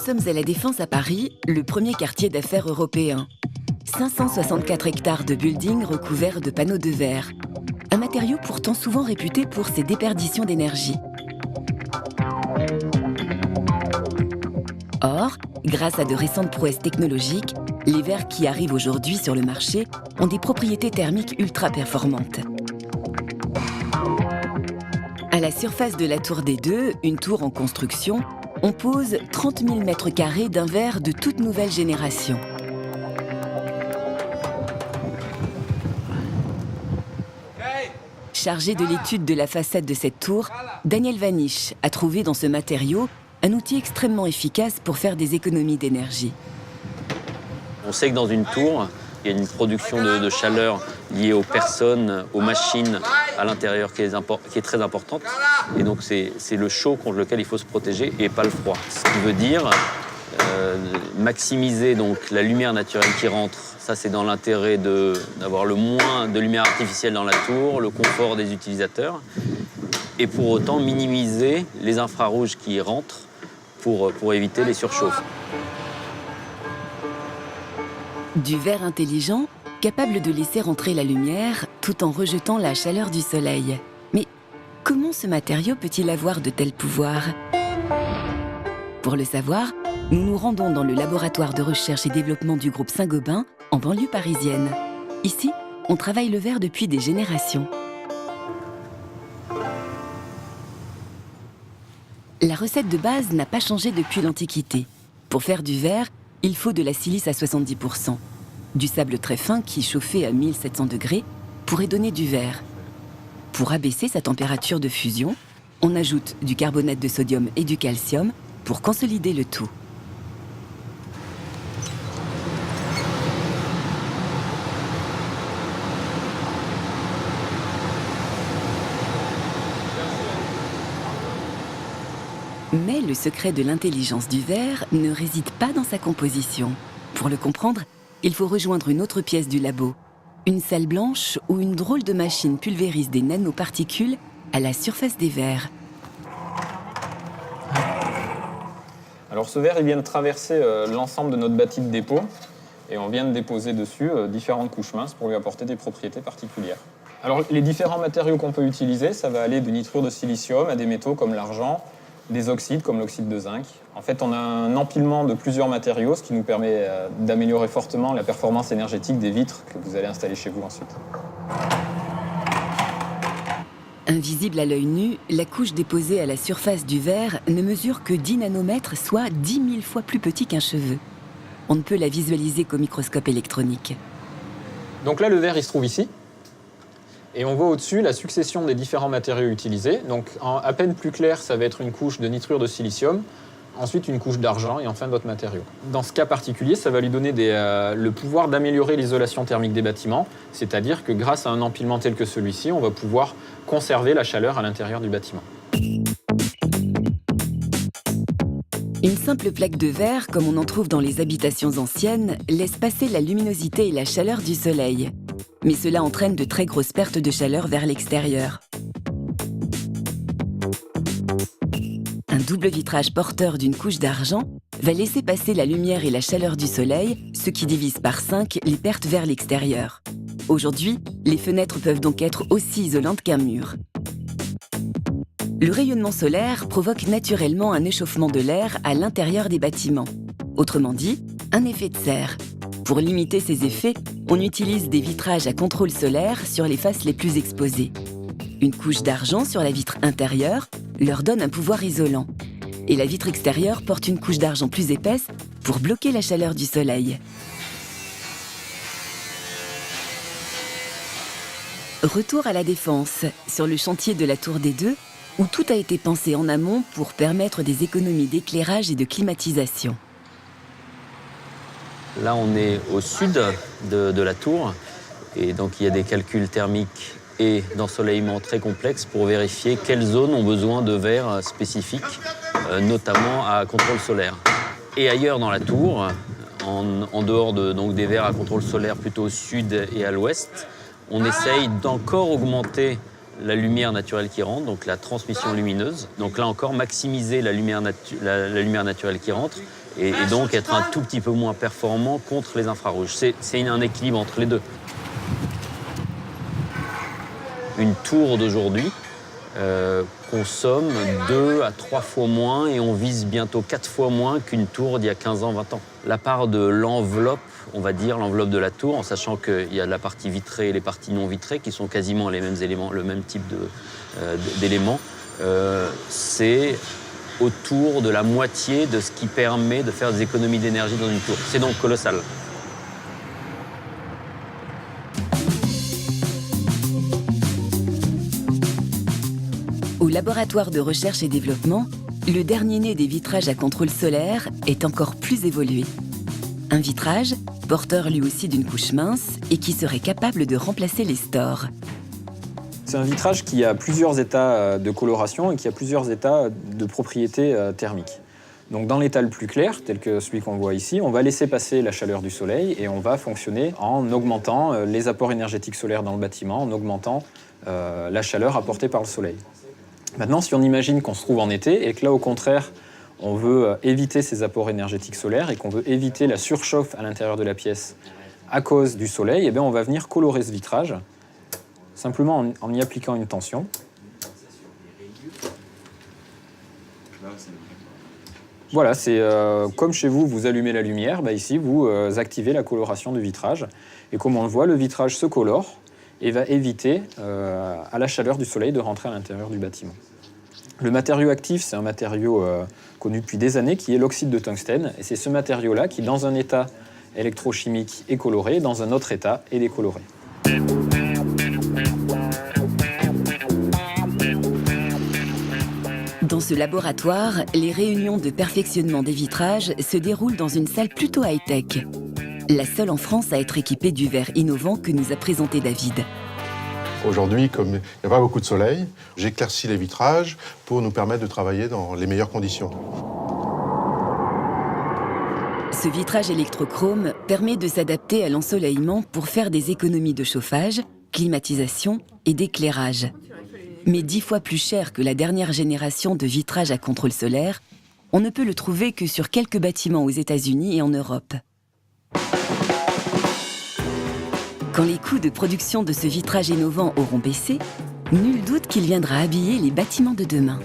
sommes à La Défense à Paris, le premier quartier d'affaires européen. 564 hectares de buildings recouverts de panneaux de verre. Un matériau pourtant souvent réputé pour ses déperditions d'énergie. Or, grâce à de récentes prouesses technologiques, les verres qui arrivent aujourd'hui sur le marché ont des propriétés thermiques ultra performantes. À la surface de la tour des Deux, une tour en construction, on pose 30 000 mètres carrés d'un verre de toute nouvelle génération. Chargé de l'étude de la façade de cette tour, Daniel Vanish a trouvé dans ce matériau un outil extrêmement efficace pour faire des économies d'énergie. On sait que dans une tour, il y a une production de chaleur liée aux personnes, aux machines à l'intérieur qui est très importante. Et donc c'est le chaud contre lequel il faut se protéger et pas le froid. Ce qui veut dire maximiser donc la lumière naturelle qui rentre. Ça, c'est dans l'intérêt d'avoir le moins de lumière artificielle dans la tour, le confort des utilisateurs. Et pour autant minimiser les infrarouges qui rentrent pour éviter les surchauffes. Du verre intelligent, capable de laisser rentrer la lumière tout en rejetant la chaleur du soleil. Mais comment ce matériau peut-il avoir de tels pouvoirs? Pour le savoir, nous nous rendons dans le laboratoire de recherche et développement du groupe Saint-Gobain, en banlieue parisienne. Ici, on travaille le verre depuis des générations. La recette de base n'a pas changé depuis l'Antiquité. Pour faire du verre, il faut de la silice à 70%. Du sable très fin qui, chauffé à 1700 degrés, pourrait donner du verre. Pour abaisser sa température de fusion, on ajoute du carbonate de sodium et du calcium pour consolider le tout. Mais le secret de l'intelligence du verre ne réside pas dans sa composition. Pour le comprendre, il faut rejoindre une autre pièce du labo. Une salle blanche où une drôle de machine pulvérise des nanoparticules à la surface des verres. Alors ce verre, il vient de traverser l'ensemble de notre bâti de dépôt et on vient de déposer dessus différentes couches minces pour lui apporter des propriétés particulières. Alors les différents matériaux qu'on peut utiliser, ça va aller du nitrure de silicium à des métaux comme l'argent, des oxydes comme l'oxyde de zinc. En fait, on a un empilement de plusieurs matériaux, ce qui nous permet d'améliorer fortement la performance énergétique des vitres que vous allez installer chez vous ensuite. Invisible à l'œil nu, la couche déposée à la surface du verre ne mesure que 10 nanomètres, soit 10 000 fois plus petit qu'un cheveu. On ne peut la visualiser qu'au microscope électronique. Donc là, le verre, il se trouve ici. Et on voit au-dessus la succession des différents matériaux utilisés. Donc à peine plus clair, ça va être une couche de nitrure de silicium, ensuite une couche d'argent et enfin d'autres matériaux. Dans ce cas particulier, ça va lui donner le pouvoir d'améliorer l'isolation thermique des bâtiments, c'est-à-dire que grâce à un empilement tel que celui-ci, on va pouvoir conserver la chaleur à l'intérieur du bâtiment. Une simple plaque de verre, comme on en trouve dans les habitations anciennes, laisse passer la luminosité et la chaleur du soleil. Mais cela entraîne de très grosses pertes de chaleur vers l'extérieur. Un double vitrage porteur d'une couche d'argent va laisser passer la lumière et la chaleur du soleil, ce qui divise par 5 les pertes vers l'extérieur. Aujourd'hui, les fenêtres peuvent donc être aussi isolantes qu'un mur. Le rayonnement solaire provoque naturellement un échauffement de l'air à l'intérieur des bâtiments. Autrement dit, un effet de serre. Pour limiter ces effets, on utilise des vitrages à contrôle solaire sur les faces les plus exposées. Une couche d'argent sur la vitre intérieure leur donne un pouvoir isolant. Et la vitre extérieure porte une couche d'argent plus épaisse pour bloquer la chaleur du soleil. Retour à La Défense, sur le chantier de la Tour des Deux, où tout a été pensé en amont pour permettre des économies d'éclairage et de climatisation. Là, on est au sud de la tour et donc il y a des calculs thermiques et d'ensoleillement très complexes pour vérifier quelles zones ont besoin de verre spécifiques, notamment à contrôle solaire. Et ailleurs dans la tour, en dehors donc des verres à contrôle solaire plutôt au sud et à l'ouest, on essaye d'encore augmenter la lumière naturelle qui rentre, donc la transmission lumineuse. Donc là encore, maximiser la lumière naturelle qui rentre et donc être un tout petit peu moins performant contre les infrarouges. C'est un équilibre entre les deux. Une tour d'aujourd'hui consomme 2 à 3 fois moins et on vise bientôt 4 fois moins qu'une tour d'il y a 15 ans, 20 ans. La part de l'enveloppe, on va dire, l'enveloppe de la tour, en sachant qu'il y a la partie vitrée et les parties non vitrées qui sont quasiment les mêmes éléments, le même type d'éléments, c'est autour de la moitié de ce qui permet de faire des économies d'énergie dans une tour. C'est donc colossal. Au laboratoire de recherche et développement, le dernier né des vitrages à contrôle solaire est encore plus évolué. Un vitrage, porteur lui aussi d'une couche mince et qui serait capable de remplacer les stores. C'est un vitrage qui a plusieurs états de coloration et qui a plusieurs états de propriétés thermiques. Donc dans l'état le plus clair, tel que celui qu'on voit ici, on va laisser passer la chaleur du soleil et on va fonctionner en augmentant les apports énergétiques solaires dans le bâtiment, en augmentant la chaleur apportée par le soleil. Maintenant, si on imagine qu'on se trouve en été et que là, au contraire, on veut éviter ces apports énergétiques solaires et qu'on veut éviter la surchauffe à l'intérieur de la pièce à cause du soleil, eh bien, on va venir colorer ce vitrage simplement en y appliquant une tension. Voilà, c'est comme chez vous, vous allumez la lumière, ici, vous activez la coloration du vitrage. Et comme on le voit, le vitrage se colore et va éviter à la chaleur du soleil de rentrer à l'intérieur du bâtiment. Le matériau actif, c'est un matériau connu depuis des années qui est l'oxyde de tungstène. Et c'est ce matériau-là qui, dans un état électrochimique, est coloré, dans un autre état, est décoloré. Dans ce laboratoire, les réunions de perfectionnement des vitrages se déroulent dans une salle plutôt high-tech. La seule en France à être équipée du verre innovant que nous a présenté David. Aujourd'hui, comme il n'y a pas beaucoup de soleil, j'éclaircis les vitrages pour nous permettre de travailler dans les meilleures conditions. Ce vitrage électrochrome permet de s'adapter à l'ensoleillement pour faire des économies de chauffage, climatisation et d'éclairage. Mais 10 fois plus cher que la dernière génération de vitrages à contrôle solaire, on ne peut le trouver que sur quelques bâtiments aux États-Unis et en Europe. Quand les coûts de production de ce vitrage innovant auront baissé, nul doute qu'il viendra habiller les bâtiments de demain.